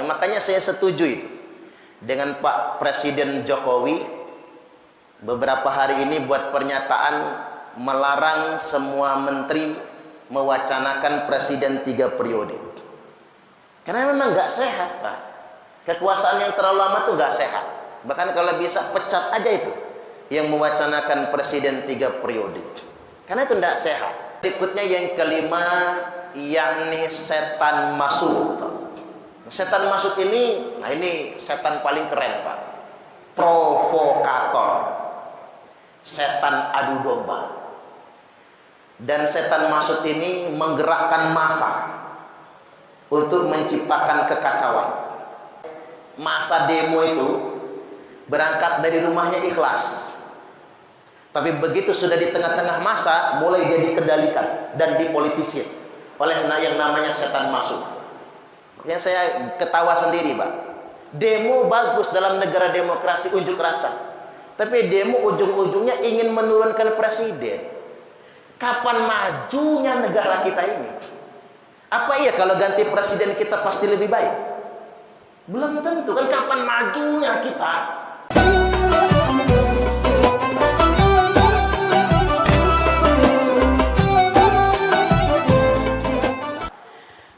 Makanya saya setuju itu dengan Pak Presiden Jokowi beberapa hari ini buat pernyataan melarang semua menteri mewacanakan presiden 3 periode. Karena memang nggak sehat, Pak. Kekuasaan yang terlalu lama tuh nggak sehat. Bahkan kalau bisa pecat aja itu yang mewacanakan presiden 3 periode. Karena itu nggak sehat. Berikutnya yang kelima, yakni setan masuk. Setan masuk ini, nah ini setan paling keren, Pak. Provokator. Setan adu domba. Dan setan masuk ini menggerakkan massa untuk menciptakan kekacauan. Massa demo itu berangkat dari rumahnya ikhlas. Tapi begitu sudah di tengah-tengah massa, mulai dia dikendalikan dan dipolitisir oleh yang namanya setan masuk. Makanya saya ketawa sendiri, Pak. Demo bagus dalam negara demokrasi, unjuk rasa. Tapi demo ujung-ujungnya ingin menurunkan presiden. Kapan majunya negara kita ini? Apa iya kalau ganti presiden kita pasti lebih baik? Belum tentu kan, kapan majunya kita?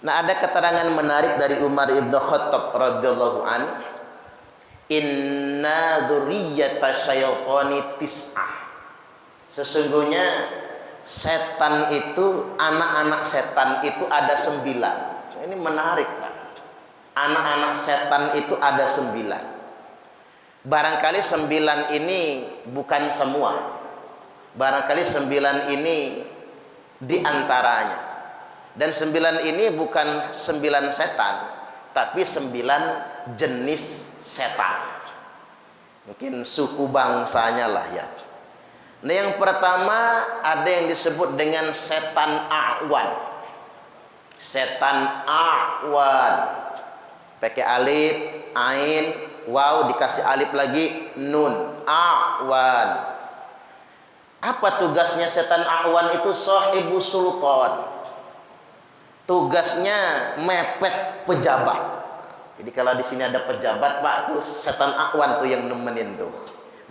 Nah, ada keterangan menarik dari Umar ibn Khattab radhiyallahu an, inna dzurriyyata syaitani tis'ah. Sesungguhnya setan itu, anak-anak setan itu ada 9. Ini menarik, Pak. Anak-anak setan itu ada 9. Barangkali 9 ini bukan semua. Barangkali 9 ini diantaranya. Dan 9 ini bukan 9 setan, tapi 9 jenis setan. Mungkin suku bangsanya lah ya. Nah, yang pertama ada yang disebut dengan setan a'wan. Setan a'wan. Pakai alif, ain, waw, dikasih alif lagi, nun. A'wan. Apa tugasnya setan a'wan itu? Sahibu sultan. Tugasnya mepet pejabat. Jadi kalau di sini ada pejabat, Pak, tuh setan a'wan tuh yang nemenin tuh.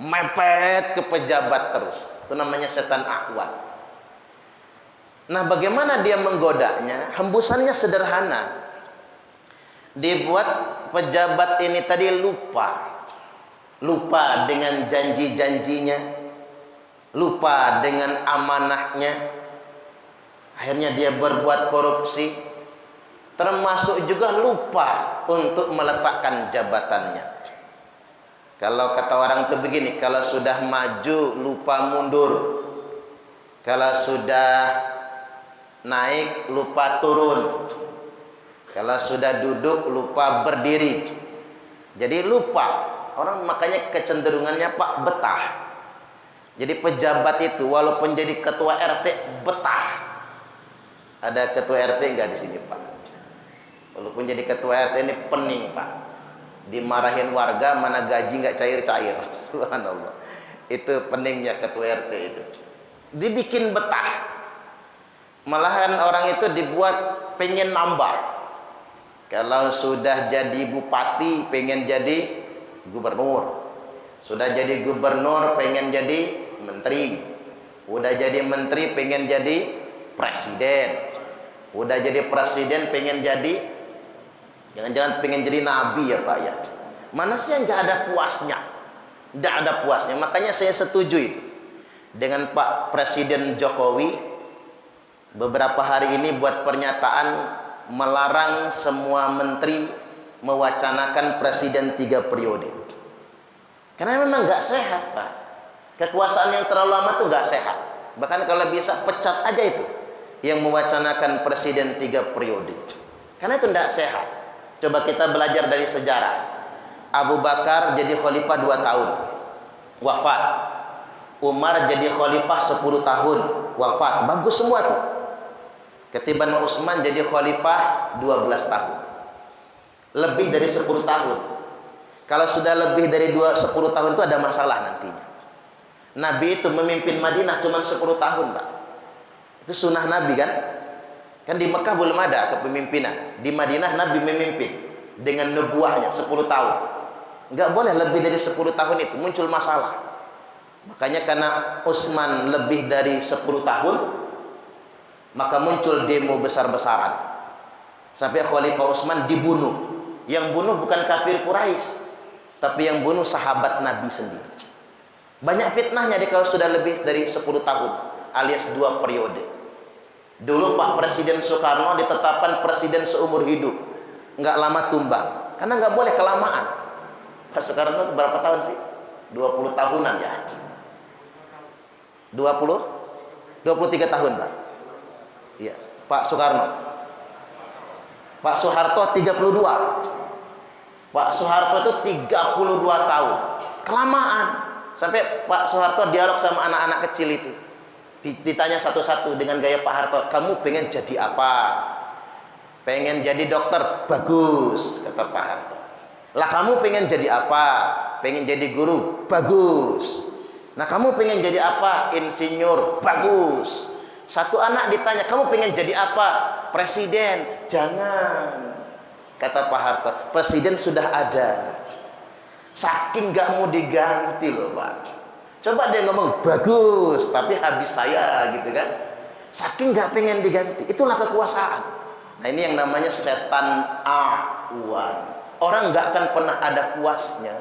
Mepet ke pejabat terus. Itu namanya setan a'wan. Nah, bagaimana dia menggodanya? Hembusannya sederhana. Dibuat pejabat ini tadi lupa. Lupa dengan janji-janjinya. Lupa dengan amanahnya. Akhirnya dia berbuat korupsi. Termasuk juga lupa untuk meletakkan jabatannya. Kalau kata orang itu begini, kalau sudah maju lupa mundur. Kalau sudah naik lupa turun. Kalau sudah duduk lupa berdiri. Jadi lupa. Orang makanya kecenderungannya, Pak, betah. Jadi pejabat itu walaupun jadi ketua RT betah. Ada ketua RT enggak di sini, Pak? Walaupun jadi ketua RT ini pening, Pak. Dimarahin warga mana gaji enggak cair-cair. Subhanallah. Itu peningnya ketua RT itu. Dibikin betah. Malahan orang itu dibuat pengen nambah. Kalau sudah jadi bupati pengen jadi gubernur. Sudah jadi gubernur pengen jadi menteri. Udah jadi menteri pengen jadi presiden. Udah jadi presiden pengen jadi, jangan-jangan pengen jadi nabi ya, Pak ya. Mana sih yang nggak ada puasnya? Nggak ada puasnya. Makanya saya setuju itu dengan Pak Presiden Jokowi beberapa hari ini buat pernyataan melarang semua menteri mewacanakan presiden 3 periode. Karena memang nggak sehat, Pak. Kekuasaan yang terlalu lama tuh nggak sehat. Bahkan kalau bisa pecat aja itu yang mewacanakan presiden 3 periode. Karena itu tidak sehat. Coba kita belajar dari sejarah. Abu Bakar jadi khalifah 2 tahun, wafat. Umar jadi khalifah 10 tahun, wafat. Bagus semua tuh. Ketiban Utsman jadi khalifah 12 tahun. Lebih dari 10 tahun. Kalau sudah lebih dari 10 tahun itu ada masalah nantinya. Nabi itu memimpin Madinah cuma 10 tahun, Pak. Itu sunnah Nabi kan? Kan di Mekah belum ada kepemimpinan. Di Madinah Nabi memimpin dengan nubuahnya 10 tahun. Enggak boleh lebih dari 10 tahun itu muncul masalah. Makanya karena Utsman lebih dari 10 tahun, maka muncul demo besar-besaran. Sampai Khalifah Utsman dibunuh. Yang bunuh bukan kafir Quraisy, tapi yang bunuh sahabat Nabi sendiri. Banyak fitnahnya kalau sudah lebih dari 10 tahun, alias 2 periode. Dulu Pak Presiden Soekarno ditetapkan presiden seumur hidup, nggak lama tumbang, karena nggak boleh kelamaan. Pak Soekarno berapa tahun sih? 20 tahunan ya. 23 tahun Pak. Iya, Pak Soekarno. Pak Soeharto 32. Pak Soeharto itu 32 tahun. Kelamaan. Sampai Pak Soeharto dialog sama anak-anak kecil itu. Ditanya satu-satu dengan gaya Pak Harto, kamu pengen jadi apa? Pengen jadi dokter? Bagus, kata Pak Harto. Lah kamu pengen jadi apa? Pengen jadi guru? Bagus. Nah kamu pengen jadi apa? Insinyur? Bagus. Satu anak ditanya, kamu pengen jadi apa? Presiden? Jangan, kata Pak Harto. Presiden sudah ada. Saking gak mau diganti loh Pak. Coba dia ngomong bagus, tapi habis saya gitu kan. Saking gak pengen diganti. Itulah kekuasaan. Nah ini yang namanya setan awan. Orang gak akan pernah ada puasnya.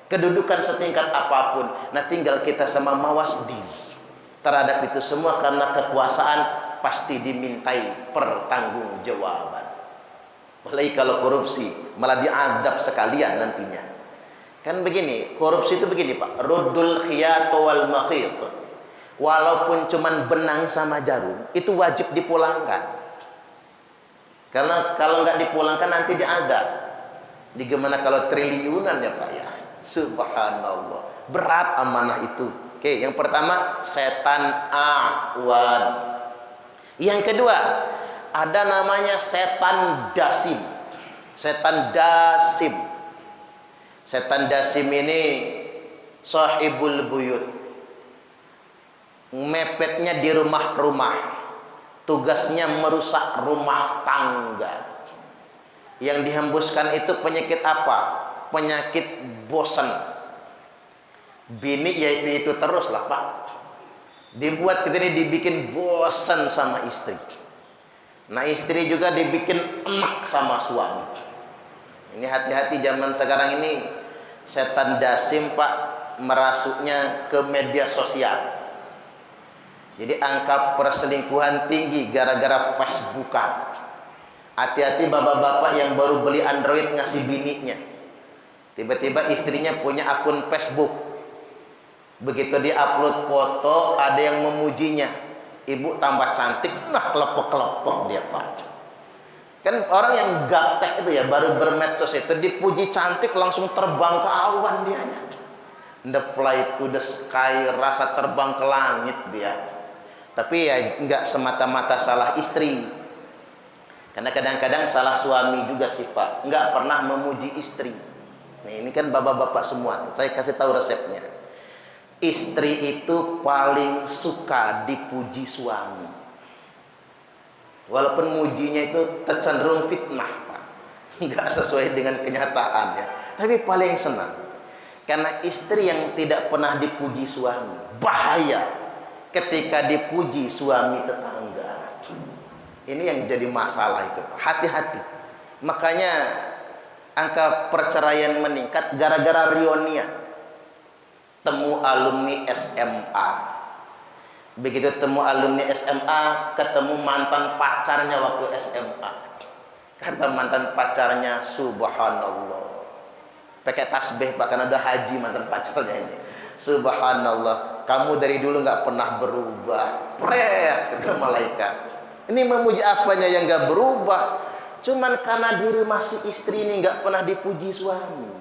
Kedudukan setingkat apapun. Nah tinggal kita sama mawas diri terhadap itu semua, karena kekuasaan pasti dimintai pertanggungjawaban. Apalagi kalau korupsi, malah diadab sekalian nantinya. Kan begini, korupsi itu begini Pak, ruddul khiyat wal makhit. Walaupun cuman benang sama jarum, itu wajib dipulangkan. Karena kalau nggak dipulangkan nanti diadab. Gimana kalau triliunan ya Pak ya? Subhanallah, berat amanah itu. Oke, yang pertama setan awan. Yang kedua, ada namanya setan dasim. Setan dasim. Setan dasim ini sahibul buyut. Mepetnya di rumah-rumah. Tugasnya merusak rumah tangga. Yang dihembuskan itu penyakit apa? Penyakit bosan. Bini yaitu itu terus lah Pak. Dibuat kita ini dibikin bosan sama istri. Nah istri juga dibikin enak sama suami. Ini hati-hati zaman sekarang ini setan dasim Pak, merasuknya ke media sosial. Jadi angka perselingkuhan tinggi gara-gara Facebookan. Hati-hati bapak-bapak yang baru beli Android ngasih bininya. Tiba-tiba istrinya punya akun Facebook. Begitu dia upload foto, ada yang memujinya. Ibu tambah cantik, nah kelepok-kelepok dia Pak. Kan orang yang gaptek itu ya, baru bermedsos itu dipuji cantik langsung terbang ke awan dianya. The fly to the sky, rasa terbang ke langit dia. Tapi ya enggak semata-mata salah istri. Karena kadang-kadang salah suami juga sih Pak, enggak pernah memuji istri. Nah, ini kan bapak-bapak semua, saya kasih tahu resepnya. Istri itu paling suka dipuji suami. Walaupun mujinya itu tercenderung fitnah Pak, enggak sesuai dengan kenyataannya, tapi paling senang. Karena istri yang tidak pernah dipuji suami, bahaya ketika dipuji suami tetangga. Ini yang jadi masalah itu. Hati-hati. Makanya angka perceraian meningkat gara-gara reunian. Temu alumni SMA. Begitu temu alumni SMA, ketemu mantan pacarnya waktu SMA. Kata mantan pacarnya, subhanallah. Pakai tasbih Pak, karena ada haji mantan pacarnya ini. Subhanallah, kamu dari dulu nggak pernah berubah. Pret, kata malaikat. Ini memuji apanya yang nggak berubah? Cuman karena diri masih istri ini nggak pernah dipuji suami.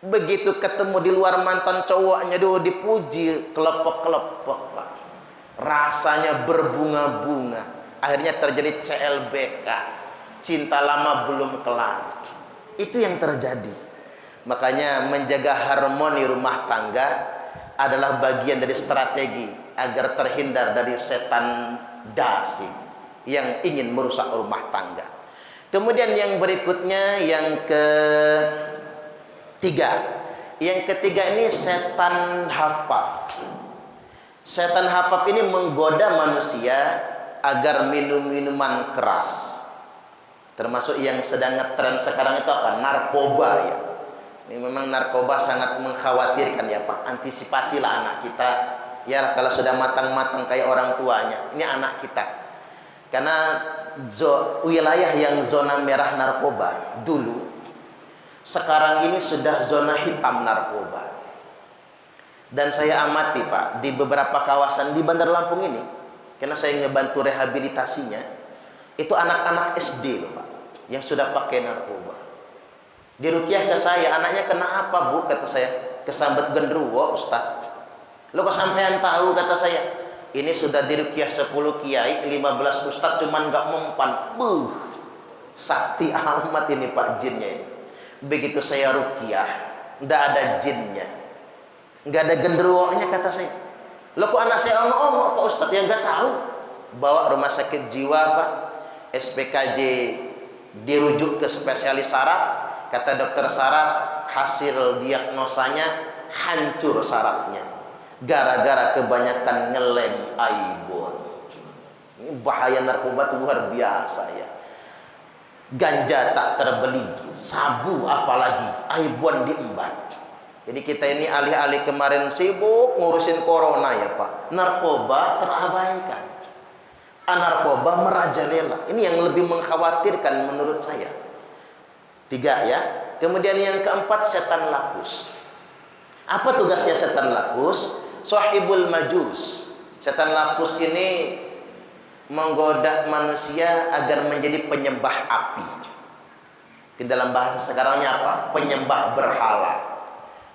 Begitu ketemu di luar mantan cowoknya dulu dipuji, kelepok-kelepok Pak. Rasanya berbunga-bunga. Akhirnya terjadi CLBK. Cinta lama belum kelar. Itu yang terjadi. Makanya menjaga harmoni rumah tangga adalah bagian dari strategi agar terhindar dari setan dasim yang ingin merusak rumah tangga. Kemudian yang berikutnya yang ketiga. Yang ketiga ini setan hafaf. Setan hafaf ini menggoda manusia agar minum minuman keras. Termasuk yang sedang ngetren sekarang itu apa? Narkoba ya. Ini memang narkoba sangat mengkhawatirkan ya Pak. Antisipasilah anak kita. Ya kalau sudah matang-matang kayak orang tuanya. Ini anak kita. Karena wilayah yang zona merah narkoba dulu, sekarang ini sudah zona hitam narkoba. Dan saya amati Pak, di beberapa kawasan di Bandar Lampung ini, karena saya ngebantu rehabilitasinya, itu anak-anak SD loh Pak, yang sudah pakai narkoba. Dirukyah ke saya, anaknya kena apa Bu? Kata saya, kesambet gendruwo Ustaz. Lo kok sampean tahu? Kata saya, ini sudah dirukyah 10 kiai, 15 Ustaz cuman gak mempan. Sakti amat ini Pak jinnya ini. Begitu saya rukyah, nggak ada jinnya, nggak ada genderuwonya kata saya. Lo kok anak saya ongok-ongok Pak Ustadz? Ya nggak tahu. Bawa rumah sakit jiwa Pak, SPKJ, dirujuk ke spesialis saraf. Kata dokter saraf, hasil diagnosanya hancur sarafnya, gara-gara kebanyakan ngelem aibon. Ini bahaya narkoba itu luar biasa ya. Ganja tak terbeli, sabu apalagi, aibon diembat. Jadi kita ini alih-alih kemarin sibuk ngurusin corona ya Pak, narkoba terabaikan. Narkoba merajalela. Ini yang lebih mengkhawatirkan menurut saya. 3 ya. Kemudian yang keempat, setan lakus. Apa tugasnya setan lakus? Sahibul majus. Setan lakus ini menggoda manusia agar menjadi penyembah api. Di dalam bahasa sekarangnya apa? Penyembah berhala,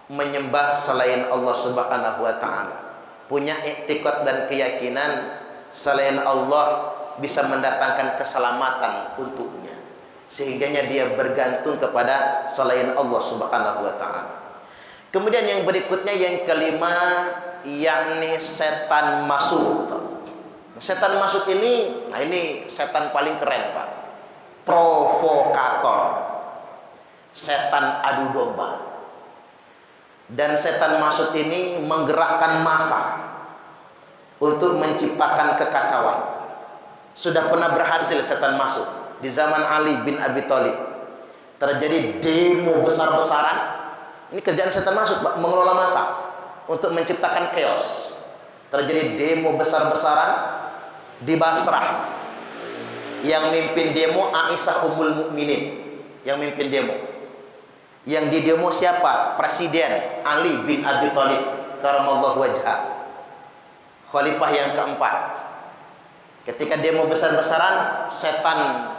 menyembah selain Allah Subhanahu wa taala. Punya iktikad dan keyakinan selain Allah bisa mendatangkan keselamatan untuknya, sehingganya dia bergantung kepada selain Allah Subhanahu wa taala. Kemudian yang berikutnya yang kelima, yakni setan masuk. Setan masuk ini, nah ini setan paling keren Pak, provokator, setan adu domba. Dan setan masuk ini menggerakkan massa untuk menciptakan kekacauan. Sudah pernah berhasil setan masuk di zaman Ali bin Abi Thalib. Terjadi demo besar-besaran. Ini kerjaan setan masuk Pak, mengelola massa untuk menciptakan chaos. Terjadi demo besar-besaran di Basrah. Yang mimpin demo Aisyah Ummul Mukminin, yang mimpin demo. Yang di demo siapa? Presiden Ali bin Abi Thalib karamallahu wajhah, khalifah yang keempat. Ketika demo besar-besaran, setan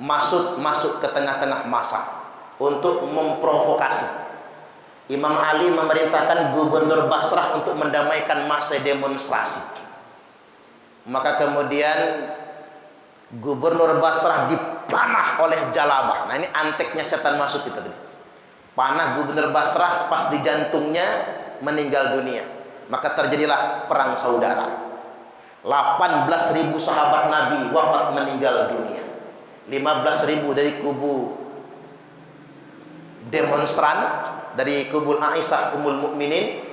masuk ke tengah-tengah massa untuk memprovokasi. Imam Ali memerintahkan gubernur Basrah untuk mendamaikan massa demonstrasi. Maka kemudian gubernur Basrah dipanah oleh Jalabah. Nah ini anteknya setan masuk itu. Panah gubernur Basrah pas di jantungnya, meninggal dunia. Maka terjadilah perang saudara. 18.000 sahabat Nabi wafat meninggal dunia. 15.000 dari kubu demonstran, dari kubu Aisyah Ummul Mukminin,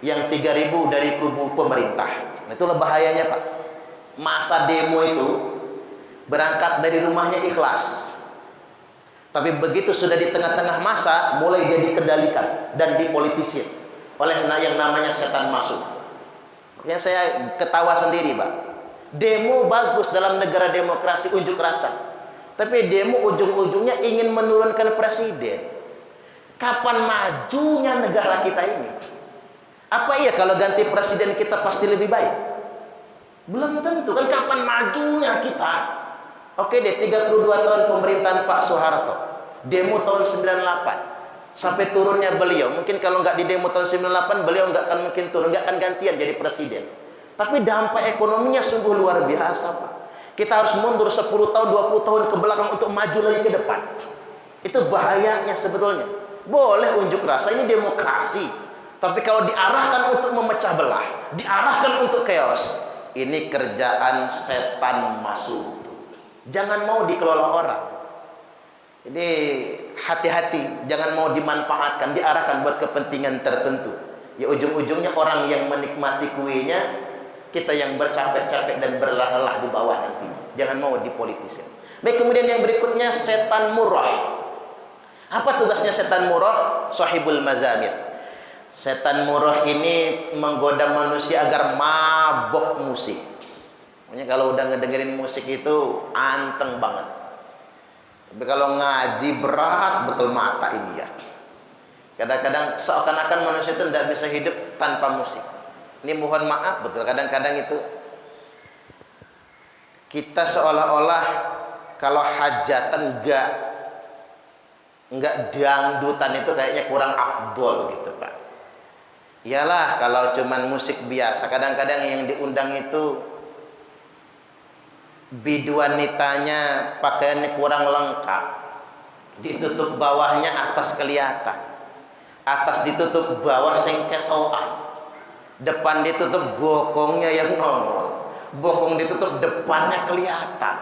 yang 3.000 dari kubu pemerintah. Nah, itulah bahayanya Pak. Masa demo itu berangkat dari rumahnya ikhlas, tapi begitu sudah di tengah-tengah masa mulai dia dikendalikan dan dipolitisir oleh yang namanya setan masuk. Yang saya ketawa sendiri Pak. Demo bagus dalam negara demokrasi, unjuk rasa, tapi demo ujung-ujungnya ingin menurunkan presiden. Kapan majunya negara kita ini? Apa iya kalau ganti presiden kita pasti lebih baik? Belum tentu kan, kapan majunya kita. Oke deh, 32 tahun pemerintahan Pak Soeharto, demo tahun 98 sampai turunnya beliau. Mungkin kalau nggak di demo tahun 98 beliau nggak akan mungkin turun, nggak akan gantian jadi presiden. Tapi dampak ekonominya sungguh luar biasa Pak. Kita harus mundur 10 tahun 20 tahun ke belakang untuk maju lagi ke depan. Itu bahayanya sebetulnya. Boleh unjuk rasa, ini demokrasi, tapi kalau diarahkan untuk memecah belah, diarahkan untuk chaos, ini kerjaan setan masuk. Jangan mau dikelola orang. Jadi hati-hati, jangan mau dimanfaatkan, diarahkan buat kepentingan tertentu. Ya ujung-ujungnya orang yang menikmati kuenya, kita yang bercapek-capek dan berlelah-lelah di bawah nanti. Jangan mau dipolitisir. Baik, kemudian yang berikutnya setan murah. Apa tugasnya setan murah? Sahibul mazamir. Setan murah ini menggoda manusia agar mabok musik. Makanya kalau udah ngedengerin musik itu anteng banget. Tapi kalau ngaji berat betul mata ini ya. Kadang-kadang seakan-akan manusia itu tidak bisa hidup tanpa musik. Ini mohon maaf betul, kadang-kadang itu kita seolah-olah kalau hajatan enggak dangdutan itu kayaknya kurang afdol gitu Pak. Iyalah kalau cuman musik biasa, kadang-kadang yang diundang itu biduanitanya pakaiannya kurang lengkap, ditutup bawahnya atas kelihatan, atas ditutup bawah sengketoan, depan ditutup bokongnya yang nongol, bokong ditutup depannya kelihatan,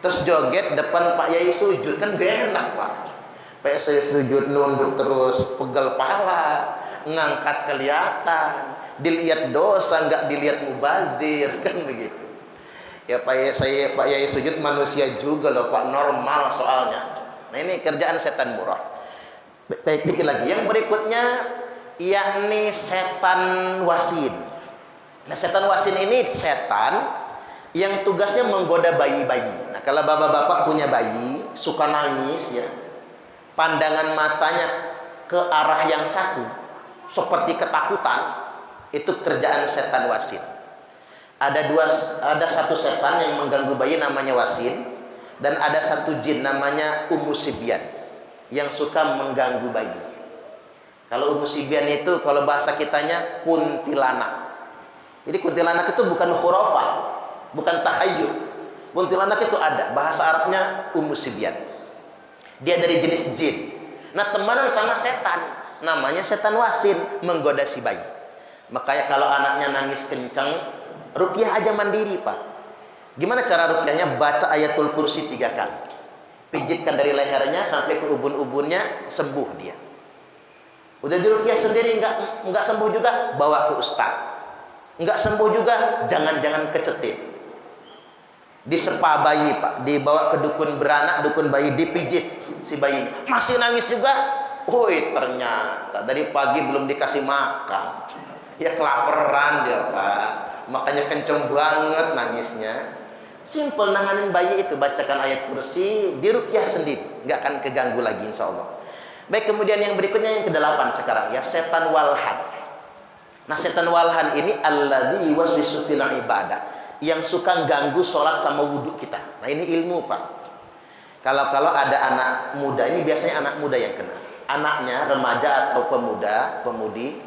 terus joget depan Pak Yai sujud, kan gak enak Pak. Pak Yai sujud nunduk terus, pegel pala, ngangkat kelihatan, dilihat dosa nggak dilihat mubazir, kan begitu. Ya Pak Yai sujud manusia juga loh Pak, normal soalnya. Nah ini kerjaan setan murah. Baik, dikit lagi. Yang berikutnya yakni setan wasin. Nah setan wasin ini setan yang tugasnya menggoda bayi-bayi. Nah kalau bapak-bapak punya bayi suka nangis ya, pandangan matanya ke arah yang satu seperti ketakutan, itu kerjaan setan wasin. Ada satu setan yang mengganggu bayi namanya wasin, dan ada satu jin namanya umusibyan yang suka mengganggu bayi. Kalau umusibyan itu kalau bahasa kitanya kuntilanak. Jadi kuntilanak itu bukan khurafah, bukan tahayyul. Kuntilanak itu ada, bahasa Arabnya umusibyan. Dia dari jenis jin. Nah temenan sama setan, namanya setan wasin, menggoda si bayi. Makanya kalau anaknya nangis kencang, ruqyah aja mandiri Pak. Gimana cara ruqyahnya? Baca ayatul kursi 3 kali, pijitkan dari lehernya sampai ke ubun-ubunnya, sembuh dia. Udah di ruqyah sendiri nggak sembuh juga, bawa ke ustaz. Nggak sembuh juga, jangan-jangan kecetit, disepa bayi Pak, dibawa ke dukun beranak, dukun bayi, dipijit si bayi, masih nangis juga. Woi ternyata dari pagi belum dikasih makan, ya kelaparan dia Pak, makanya kenceng banget nangisnya. Simple nanganin bayi itu, bacakan ayat kursi, diruqyah sendiri, nggak akan keganggu lagi insya Allah. Baik, kemudian yang berikutnya yang ke-8 sekarang ya, setan walhan. Nah setan walhan ini alladzi yuwaswisu fil ibadah, yang suka ganggu sholat sama wudhu kita. Nah ini ilmu Pak. Kalau ada anak muda, ini biasanya anak muda yang kena. Anaknya remaja atau pemudi,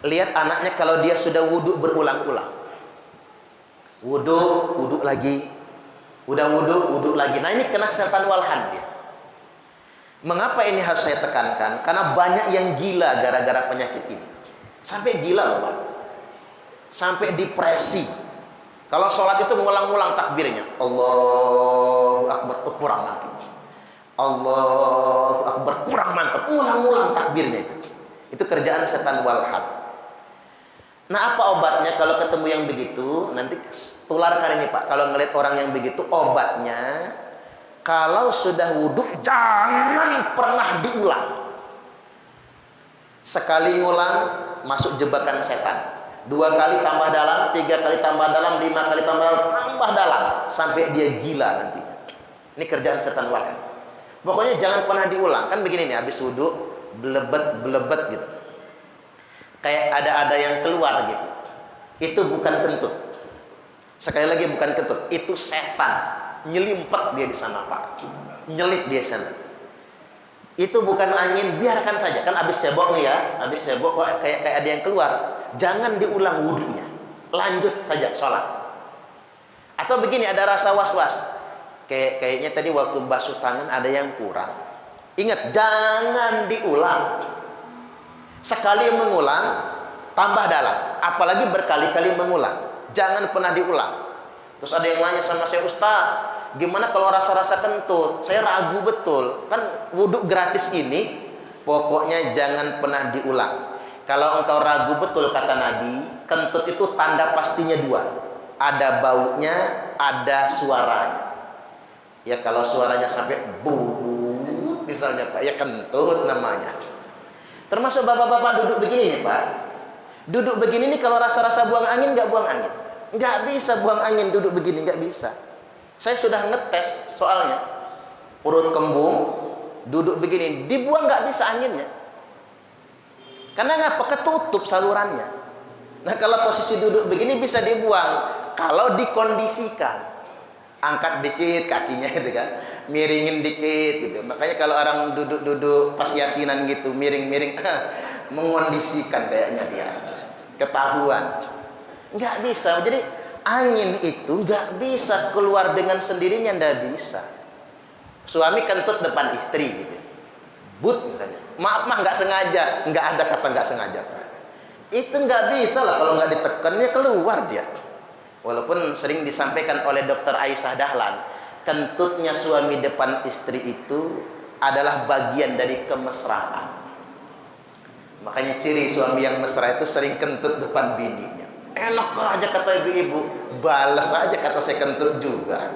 lihat anaknya kalau dia sudah wudhu berulang-ulang, wudhu lagi, udah wudhu lagi. Nah ini kena setan walhan dia. Mengapa ini harus saya tekankan? Karena banyak yang gila gara-gara penyakit ini. Sampai gila loh Pak, sampai depresi. Kalau sholat itu ngulang-ngulang takbirnya, Allahu Akbar, kurang mantap, Allahu Akbar, kurang mantap, ngulang-ngulang takbirnya itu kerjaan setan walhan. Nah apa obatnya kalau ketemu yang begitu? Nanti tularkan ini Pak, kalau ngeliat orang yang begitu, obatnya kalau sudah wudhu jangan pernah diulang. Sekali ngulang masuk jebakan setan, 2 kali tambah dalam, 3 kali tambah dalam, 5 kali tambah dalam, sampai dia gila nantinya. Ini kerjaan setan walhan. Pokoknya jangan pernah diulang. Kan begini nih, habis wudhu belebet gitu, kayak ada yang keluar gitu. Itu bukan kentut. Sekali lagi bukan kentut, itu setan nyelimpet dia di sana Pak, nyelip dia di sana. Itu bukan angin, biarkan saja. Kan habis cebok nih ya, habis cebok kok kayak ada yang keluar. Jangan diulang wudhunya, lanjut saja sholat. Atau begini, ada rasa was-was, kayaknya tadi waktu basuh tangan ada yang kurang. Ingat, jangan diulang. Sekali mengulang tambah dalam, apalagi berkali-kali mengulang, jangan pernah diulang. Terus ada yang nanya sama saya, Ustaz, gimana kalau rasa-rasa kentut? Saya ragu betul. Kan wudhu gratis ini pokoknya jangan pernah diulang. Kalau engkau ragu betul, kata Nabi, kentut itu tanda pastinya dua. Ada baunya, ada suaranya. Ya kalau suaranya sampai but misalnya Pak, ya kentut namanya. Termasuk bapak-bapak duduk begini nih Pak. Duduk begini nih kalau rasa-rasa buang angin, nggak buang angin. Nggak bisa buang angin duduk begini, nggak bisa. Saya sudah ngetes soalnya. Perut kembung, duduk begini, dibuang nggak bisa anginnya. Karena ngapa? Ketutup salurannya. Nah kalau posisi duduk begini bisa dibuang. Kalau dikondisikan. Angkat dikit kakinya gitu kan. Miringin dikit gitu. Makanya kalau orang duduk-duduk pas yasinan gitu, miring-miring, mengondisikan kayaknya dia. Ketahuan. Nggak bisa. Jadi angin itu nggak bisa keluar dengan sendirinya, nggak bisa. Suami kentut depan istri gitu, but misalnya, maaf mah nggak sengaja, nggak ada kata nggak sengaja. Itu nggak bisa lah kalau nggak ditekannya keluar dia. Walaupun sering disampaikan oleh Dr. Aisyah Dahlan, kentutnya suami depan istri itu adalah bagian dari kemesraan. Makanya ciri suami yang mesra itu sering kentut depan bininya. Enak aja kata ibu-ibu, balas aja kata saya kentut juga.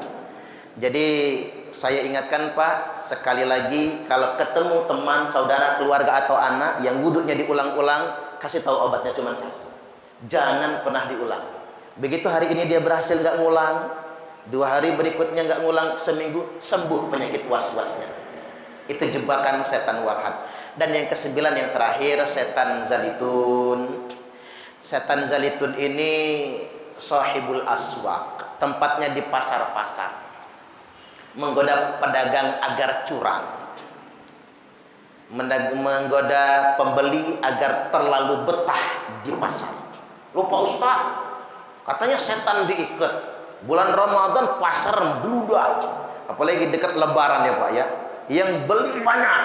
Jadi saya ingatkan Pak, sekali lagi kalau ketemu teman, saudara, keluarga atau anak yang wudhunya diulang-ulang, kasih tahu obatnya cuma satu. Jangan pernah diulang. Begitu hari ini dia berhasil nggak ngulang, 2 hari berikutnya nggak ngulang, seminggu sembuh penyakit was-wasnya. Itu jebakan setan warhad. Dan yang ke-9 yang terakhir, setan zalitun. Setan zalitun ini sahibul aswaq, tempatnya di pasar-pasar, menggoda pedagang agar curang, menggoda pembeli agar terlalu betah di pasar. Lupa Ustaz, katanya setan diikat. Bulan Ramadan pasar membludak, apalagi dekat Lebaran ya Pak ya, yang beli banyak.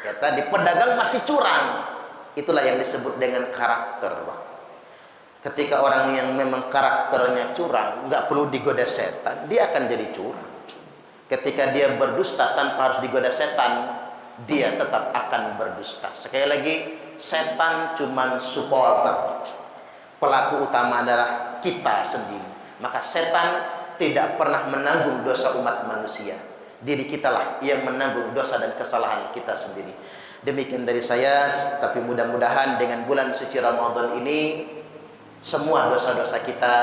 Ya tadi pedagang masih curang. Itulah yang disebut dengan karakter Pak. Ketika orang yang memang karakternya curang, nggak perlu digoda setan, dia akan jadi curang. Ketika dia berdusta tanpa harus digoda setan, dia tetap akan berdusta. Sekali lagi, setan cuman supporter. Pelaku utama adalah kita sendiri. Maka setan tidak pernah menanggung dosa umat manusia. Diri kitalah yang menanggung dosa dan kesalahan kita sendiri. Demikian dari saya, tapi mudah-mudahan dengan bulan suci Ramadan ini semua dosa-dosa kita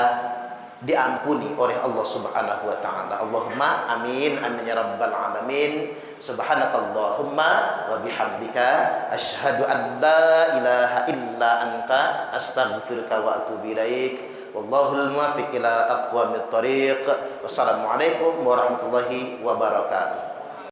diampuni oleh Allah Subhanahu wa taala. Allahumma amin amin ya rabbal alamin. Subhanakallahumma wa bihamdika asyhadu an la ilaha illa anta astaghfiruka wa atubu ilaik. Wallahul muwaffiq ila aqwamit thariq. Wassalamualaikum warahmatullahi wabarakatuh.